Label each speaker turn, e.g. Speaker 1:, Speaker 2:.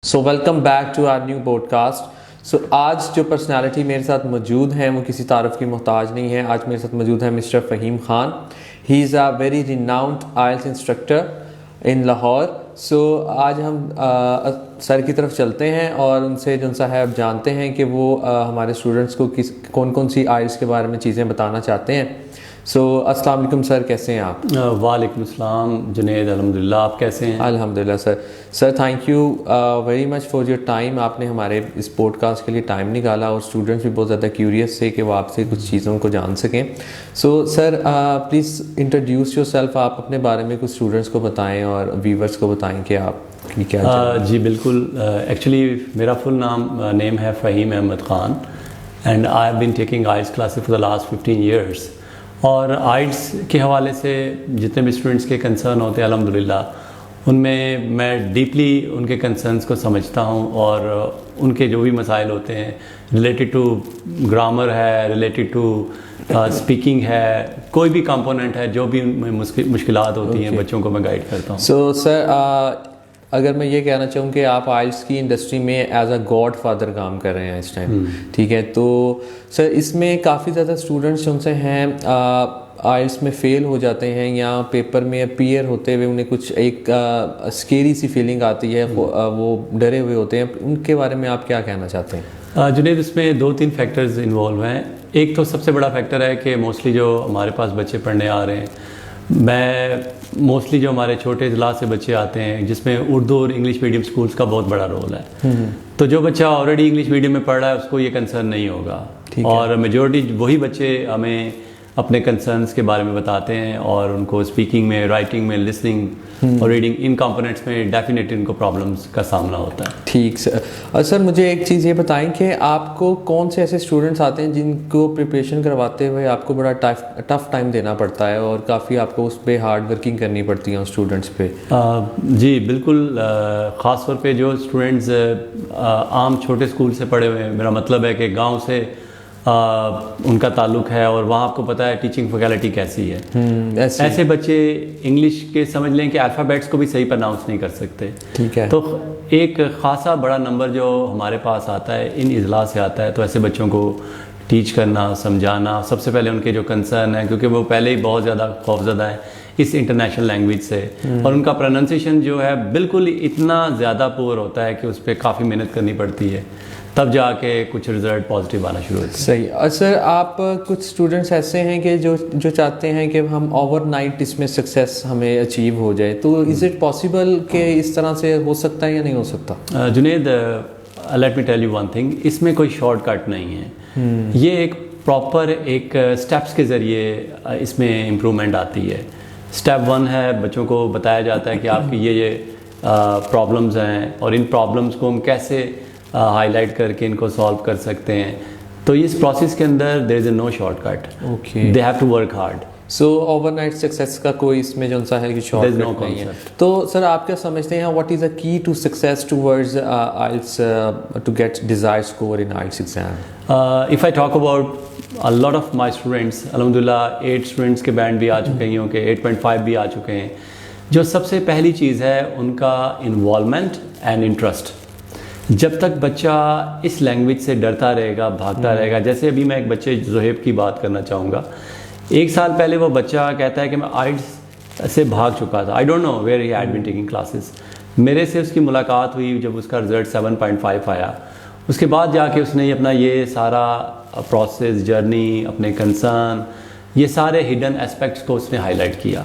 Speaker 1: So welcome back to our new podcast. So آج جو personality میرے ساتھ موجود ہیں وہ کسی تعارف کی محتاج نہیں ہے. آج میرے ساتھ موجود ہے mister Fahim Khan. He is a very renowned IELTS instructor in Lahore. So آج ہم سر کی طرف چلتے ہیں اور ان سے جو صاحب جانتے ہیں کہ وہ ہمارے اسٹوڈنٹس کو کون کون سی آئلٹس کے بارے میں چیزیں بتانا چاہتے ہیں. سو السلام علیکم سر, کیسے ہیں آپ؟
Speaker 2: وعلیکم السلام جنید, الحمدللہ. آپ کیسے ہیں؟
Speaker 1: الحمدللہ sir thank you very much for your time. آپ نے ہمارے اس پوڈ کاسٹ کے لیے ٹائم نکالا اور اسٹوڈنٹس بھی بہت زیادہ کیوریس تھے کہ وہ آپ سے کچھ چیزوں کو جان سکیں. So sir please introduce yourself. آپ اپنے بارے میں کچھ اسٹوڈنٹس کو بتائیں اور ویورس کو بتائیں کہ آپ کی کیا.
Speaker 2: جی بالکل. ایکچولی میرا فل نیم ہے Fahim Ahmed Khan and I have been taking IELTS classes for the last 15 years. اور آئلٹس کے حوالے سے جتنے بھی اسٹوڈنٹس کے کنسرن ہوتے ہیں الحمدللہ ان میں ڈیپلی ان کے کنسرنس کو سمجھتا ہوں اور ان کے جو بھی مسائل ہوتے ہیں ریلیٹڈ ٹو گرامر ہے, ریلیٹڈ ٹو اسپیکنگ ہے, کوئی بھی کمپوننٹ ہے, جو بھی مشکلات ہوتی ہیں بچوں کو میں گائیڈ کرتا ہوں.
Speaker 1: سو سر اگر میں یہ کہنا چاہوں کہ آپ آئلٹس کی انڈسٹری میں ایز اے گاڈ فادر کام کر رہے ہیں اس ٹائم, ٹھیک ہے, تو سر اس میں کافی زیادہ اسٹوڈنٹس جو سے ہیں آئلٹس میں فیل ہو جاتے ہیں یا پیپر میں اپیئر ہوتے ہوئے انہیں کچھ ایک اسکیری سی فیلنگ آتی ہے, وہ ڈرے ہوئے ہوتے ہیں. ان کے بارے میں آپ کیا کہنا چاہتے ہیں؟
Speaker 2: جنید, اس میں 2-3 فیکٹرز انوالو ہیں. ایک تو سب سے بڑا فیکٹر ہے کہ موسٹلی جو ہمارے پاس بچے پڑھنے آ رہے ہیں, میں موسٹلی جو ہمارے چھوٹے اضلاع سے بچے آتے ہیں جس میں اردو اور انگلش میڈیم اسکولس کا بہت بڑا رول ہے, تو جو بچہ آلریڈی انگلش میڈیم میں پڑھ رہا ہے اس کو یہ کنسرن نہیں ہوگا. اور میجورٹی وہی بچے ہمیں اپنے کنسرنس کے بارے میں بتاتے ہیں اور ان کو اسپیکنگ میں, رائٹنگ میں, لسننگ اور ریڈنگ ان کمپوننٹس میں ڈیفینیٹلی ان کو پرابلمس کا سامنا ہوتا ہے.
Speaker 1: ٹھیک سر. اور سر مجھے ایک چیز یہ بتائیں کہ آپ کو کون سے ایسے اسٹوڈنٹس آتے ہیں جن کو پریپریشن کرواتے ہوئے آپ کو بڑا ٹف ٹائم دینا پڑتا ہے اور کافی آپ کو اس پہ ہارڈ ورکنگ کرنی پڑتی ہے اسٹوڈنٹس پہ؟
Speaker 2: جی بالکل. خاص طور پہ جو اسٹوڈنٹس عام چھوٹے اسکول سے پڑھے ہوئے ہیں, میرا مطلب ہے کہ گاؤں سے ان کا تعلق ہے اور وہاں آپ کو پتہ ہے ٹیچنگ فیکلٹی کیسی ہے, ایسے بچے انگلش کے سمجھ لیں کہ الفابیٹس کو بھی صحیح پرناؤنس نہیں کر سکتے.
Speaker 1: ٹھیک ہے.
Speaker 2: تو ایک خاصا بڑا نمبر جو ہمارے پاس آتا ہے ان اضلاع سے آتا ہے, تو ایسے بچوں کو ٹیچ کرنا, سمجھانا, سب سے پہلے ان کے جو کنسرن ہیں کیونکہ وہ پہلے ہی بہت زیادہ خوفزدہ ہیں اس انٹرنیشنل لینگویج سے, اور ان کا پروننسیشن جو ہے بالکل اتنا زیادہ پور ہوتا ہے کہ اس پہ کافی محنت کرنی پڑتی ہے, تب جا کے کچھ رزلٹ پازیٹیو آنا شروع ہوتے ہیں.
Speaker 1: صحیح. اور سر آپ کچھ اسٹوڈنٹس ایسے ہیں کہ جو چاہتے ہیں کہ ہم اوور نائٹ اس میں سکسیس ہمیں اچیو ہو جائے, تو از اٹ پاسبل کہ اس طرح سے ہو سکتا ہے یا نہیں ہو سکتا؟
Speaker 2: Junaid, let me tell you one thing, اس میں کوئی شارٹ کٹ نہیں ہے. یہ ایک پراپر ایک اسٹیپس کے ذریعے اس میں امپرومنٹ آتی ہے. اسٹیپ 1 ہے بچوں کو بتایا جاتا ہے کہ آپ کی یہ پرابلمز ہیں اور ان پرابلمس کو ہم کیسے ہائی لائٹ کر کے ان کو سالو کر سکتے ہیں. تو اس پروسیس کے اندر there is a no shortcut, they have to work hard.
Speaker 1: So overnight success کا کوئی اس میں جو سا ہے کہ شارٹ کٹ نہیں ہے. تو سر آپ کیا سمجھتے ہیں what is a key to success towards IELTS to get desired score in IELTS exam?
Speaker 2: If I talk about a lot of my students, الحمدللہ 8 اسٹوڈنٹس کے بینڈ بھی آ چکے ہیں, کہ 8.5 بھی آ چکے ہیں. جو سب سے پہلی چیز ہے ان کا انوالومنٹ اینڈ انٹرسٹ. جب تک بچہ اس لینگویج سے ڈرتا رہے گا, بھاگتا رہے گا, جیسے ابھی میں ایک بچے زہیب کی بات کرنا چاہوں گا. 1 سال پہلے وہ بچہ کہتا ہے کہ میں آئلٹس سے بھاگ چکا تھا, I don't know where he had been taking classes. میرے سے اس کی ملاقات ہوئی جب اس کا رزلٹ 7.5 آیا. اس کے بعد جا کے اس نے اپنا یہ سارا پروسیس, جرنی, اپنے کنسرن, یہ سارے ہڈن اسپیکٹس کو اس نے ہائی لائٹ کیا.